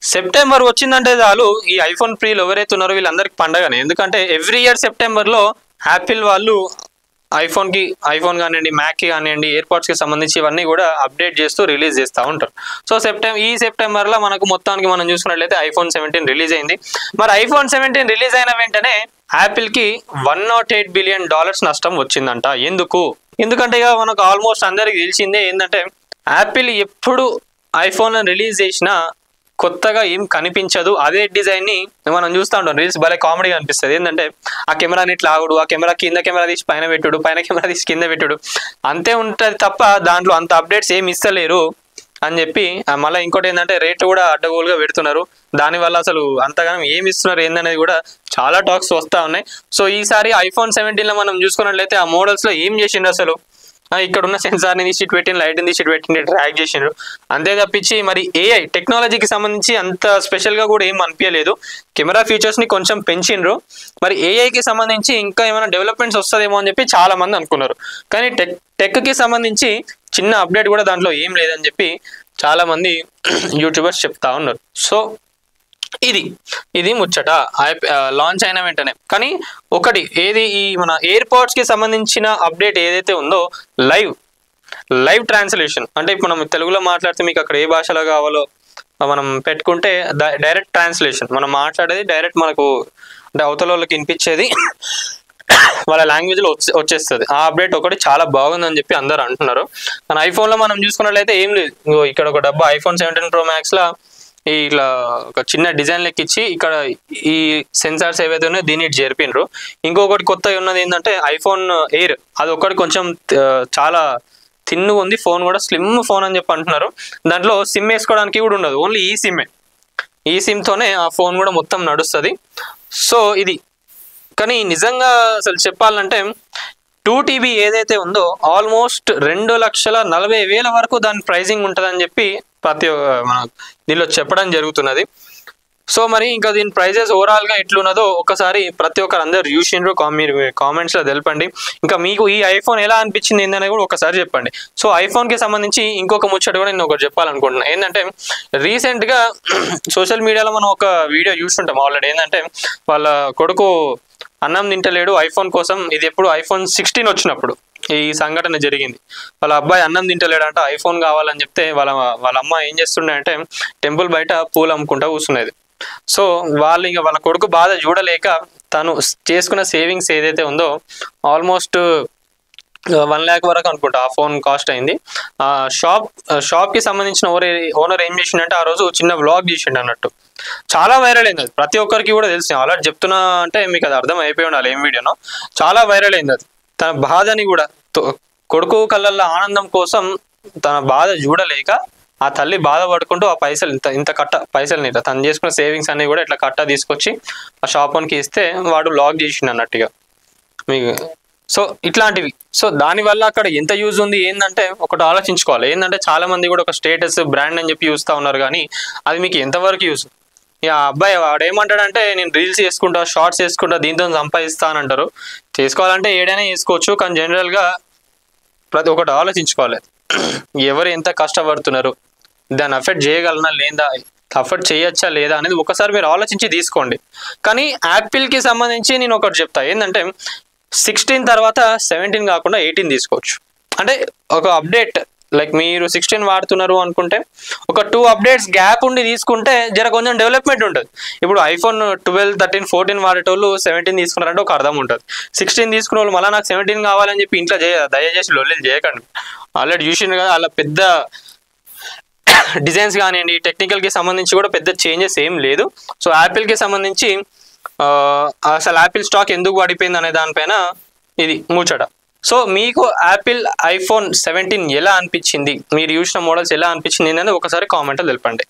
September వచ్చిందంటే చాలు ఈ ఐఫోన్ ప్రీలు ఎవరైతే ఉన్నారో వీళ్ళందరికీ పండగనే. ఎందుకంటే ఎవ్రీ ఇయర్ సెప్టెంబర్లో యాపిల్ వాళ్ళు ఐఫోన్ కానివ్వండి, మ్యాక్కి కానివ్వండి, ఎయిర్పాడ్స్కి సంబంధించి ఇవన్నీ కూడా అప్డేట్ చేస్తూ రిలీజ్ చేస్తూ ఉంటారు. సో ఈ సెప్టెంబర్లో మనకు మొత్తానికి మనం చూసుకున్నట్లయితే ఐఫోన్ 17 రిలీజ్ అయింది. మరి ఐఫోన్ 17 రిలీజ్ అయిన వెంటనే యాపిల్కి $108 బిలియన్ నష్టం వచ్చిందంట. ఎందుకంటే ఇక మనకు ఆల్మోస్ట్ అందరికి తెలిసిందే ఏంటంటే యాపిల్ ఎప్పుడు ఐఫోన్ రిలీజ్ చేసినా కొత్తగా ఏం కనిపించదు. అదే డిజైన్ని మనం చూస్తూ ఉంటాం. రీల్స్ భలే కామెడీగా అనిపిస్తుంది. ఏంటంటే ఆ కెమెరాని ఇట్లా ఆగుడు, ఆ కెమెరా కెమెరా తీసి పైన పెట్టుడు, పైన కెమెరా తీసి కింద పెట్టుడు, అంతే ఉంటుంది తప్ప దాంట్లో అంత అప్డేట్స్ ఏమి ఇస్తలేరు అని చెప్పి. మళ్ళీ ఇంకోటి ఏంటంటే రేట్లు కూడా అడ్డగోలుగా పెడుతున్నారు. దానివల్ల అసలు అంతగానం ఏమి ఇస్తున్నారు ఏందనేది కూడా చాలా టాక్స్ వస్తూ ఉన్నాయి. సో ఈసారి ఐఫోన్ 17లో మనం చూసుకున్నట్లయితే ఆ మోడల్స్లో ఏం చేసిండ్రు అసలు, ఇక్కడ ఉన్న సెన్సార్ని తీసి పెట్టిన, లైట్ని తీసి పెట్టిన, ట్రాక్ చేసిండ్రు అంతే తప్పించి మరి ఏఐ టెక్నాలజీకి సంబంధించి అంత స్పెషల్గా కూడా ఏం అనిపించలేదు. కెమెరా ఫీచర్స్ని కొంచెం పెంచిండ్రు. మరి ఏఐకి సంబంధించి ఇంకా ఏమైనా డెవలప్మెంట్స్ వస్తుందేమో అని చెప్పి చాలా మంది అనుకున్నారు. కానీ టెక్కి సంబంధించి చిన్న అప్డేట్ కూడా దాంట్లో ఏం లేదని చెప్పి చాలా మంది యూట్యూబర్స్ చెప్తా ఉన్నారు. సో ఇది ముచ్చట లాంచ్ అయిన వెంటనే. కానీ ఒకటి ఏది, ఈ మన ఎయిర్పాడ్స్కి సంబంధించిన అప్డేట్ ఏదైతే ఉందో లైవ్ ట్రాన్స్లేషన్, అంటే ఇప్పుడు మనం తెలుగులో మాట్లాడితే మీకు అక్కడ ఏ భాషలో కావాలో మనం పెట్టుకుంటే డైరెక్ట్ ట్రాన్స్లేషన్, మనం మాట్లాడేది డైరెక్ట్ మనకు అంటే అవతల వాళ్ళకి వినిపించేది వాళ్ళ లాంగ్వేజ్లో వచ్చేస్తుంది. ఆ అప్డేట్ ఒకటి చాలా బాగుందని చెప్పి అందరు అంటున్నారు. కానీ ఐఫోన్లో మనం చూసుకున్నట్లయితే ఏం లేదు. ఇక్కడ ఒక డబ్బా ఐఫోన్ 17 Pro Maxలో ఇట్లా ఒక చిన్న డిజైన్ లెక్కిచ్చి ఇక్కడ ఈ సెన్సార్స్ ఏవైతే ఉన్నాయో దీన్ని చేర్పిండ్రు. ఇంకొకటి కొత్తగా ఉన్నది ఏంటంటే ఐఫోన్ ఎయిర్, అది ఒకటి కొంచెం చాలా థిన్గా ఉంది. ఫోన్ కూడా స్లిమ్ ఫోన్ అని చెప్పి అంటున్నారు. దాంట్లో సిమ్ వేసుకోవడానికి కూడా ఉండదు, ఓన్లీ ఈ సిమ్తోనే ఆ ఫోన్ కూడా మొత్తం నడుస్తుంది. సో ఇది కానీ నిజంగా అసలు చెప్పాలంటే 2TB ఏదైతే ఉందో ఆల్మోస్ట్ 2,40,000 వరకు దాని ప్రైజింగ్ ఉంటుందని చెప్పి మన దీనిలో చెప్పడం జరుగుతున్నది. సో మరి ఇంకా దీని ప్రైజెస్ ఓవరాల్గా ఎట్లున్నదో ఒకసారి ప్రతి ఒక్కరు అందరు చూసిండ్రు, మీరు కామెంట్స్లో తెలపండి. ఇంకా మీకు ఈ ఐఫోన్ ఎలా అనిపించింది ఏంటనేది కూడా ఒకసారి చెప్పండి. సో ఐఫోన్కి సంబంధించి ఇంకొక ముచ్చట కూడా నేను ఒకటి చెప్పాలనుకుంటున్నాను. ఏంటంటే రీసెంట్గా సోషల్ మీడియాలో మనం ఒక వీడియో చూస్తుంటాం ఆల్రెడీ. ఏంటంటే వాళ్ళ కొడుకు అన్నం తింటలేడు ఐఫోన్ కోసం. ఇది ఎప్పుడు ఐఫోన్ 16 వచ్చినప్పుడు ఈ సంఘటన జరిగింది. వాళ్ళ అబ్బాయి అన్నం తింటలేడంట, ఐఫోన్ కావాలని చెప్తే వాళ్ళ అమ్మ ఏం చేస్తుండే అంటే టెంపుల్ బయట పూలు అమ్ముకుంటా కూర్చునేది. సో వాళ్ళ కొడుకు బాధ చూడలేక తను చేసుకున్న సేవింగ్స్ ఏదైతే ఉందో ఆల్మోస్ట్ 1 lakh వరకు అనుకుంటా ఆ ఫోన్ కాస్ట్ అయింది. షాప్కి సంబంధించిన ఓనర్ ఏం చేసిండంటే ఆ రోజు చిన్న వ్లాగ్ చేసిండు అన్నట్టు. చాలా వైరల్ అయింది అది, ప్రతి ఒక్కరికి కూడా తెలిసి. ఆల్రెడీ చెప్తున్నా అంటే మీకు అది అర్థం అయిపోయి ఉండాలి ఏం వీడియోనో. చాలా వైరల్ అయింది అది. తన బాధని కూడా కొడుకు కళ్ళల్లో ఆనందం కోసం తన బాధ చూడలేక ఆ తల్లి బాధపడుకుంటూ ఆ పైసలు ఇంత పైసలు తను చేసుకున్న సేవింగ్స్ అన్ని కూడా ఇట్లా కట్ట తీసుకొచ్చి ఆ షాప్ ఓన్కి ఇస్తే వాడు వ్లాగ్ చేసిండు అన్నట్టుగా మీకు. సో ఇట్లాంటివి. సో దానివల్ల అక్కడ ఎంత యూజ్ ఉంది ఏంటంటే ఒకటి ఆలోచించుకోవాలి. ఏంటంటే చాలా మంది కూడా ఒక స్టేటస్ బ్రాండ్ అని చెప్పి చూస్తూ ఉన్నారు, కానీ అది మీకు ఎంతవరకు యూజ్. ఇక అబ్బాయి వాడు ఏమంటాడంటే నేను రీల్స్ చేసుకుంటా, షార్ట్స్ చేసుకుంటా, దీంతో సంపాదిస్తా అని అంటారు. చేసుకోవాలంటే ఏడైనా చేసుకోవచ్చు, కానీ జనరల్గా ప్రతి ఒక్కటి ఆలోచించుకోవాలి. ఎవరు ఎంత కష్టపడుతున్నారు, దాన్ని అఫెక్ట్ చేయగలనా లేదా, అఫెక్ట్ చేయొచ్చా లేదా అనేది ఒకసారి మీరు ఆలోచించి తీసుకోండి. కానీ యాపిల్కి సంబంధించి నేను ఒకటి చెప్తా. ఏంటంటే 16 తర్వాత 17 కాకుండా 18 తీసుకోవచ్చు. అంటే ఒక అప్డేట్ లైక్ మీరు 16 వాడుతున్నారు అనుకుంటే ఒక 2 అప్డేట్స్ గ్యాప్ ఉండి తీసుకుంటే జర కొంచెం డెవలప్మెంట్ ఉంటుంది. ఇప్పుడు ఐఫోన్ 12, 13, 14 వాడేటోళ్ళు 17 తీసుకున్నారంటే ఒక అర్థం ఉంటుంది. 16 తీసుకున్న వాళ్ళు మళ్ళీ నాకు 17 కావాలని చెప్పి ఇంట్లో దయచేసి లొల్లీలు చేయకండి. ఆల్రెడీ చూసిండ్రు కదా, అలా పెద్ద డిజైన్స్ కానివ్వండి, టెక్నికల్కి సంబంధించి కూడా పెద్ద చేంజెస్ ఏం లేదు. సో యాపిల్కి సంబంధించి అసలు యాపిల్ స్టాక్ ఎందుకు పడిపోయింది అనే దానిపైన ఇది ముచ్చట. సో మీకు యాపిల్ ఐఫోన్ 17 ఎలా అనిపించింది, మీరు చూసిన మోడల్స్ ఎలా అనిపించింది అనేది ఒకసారి కామెంట్లో తెలపండి.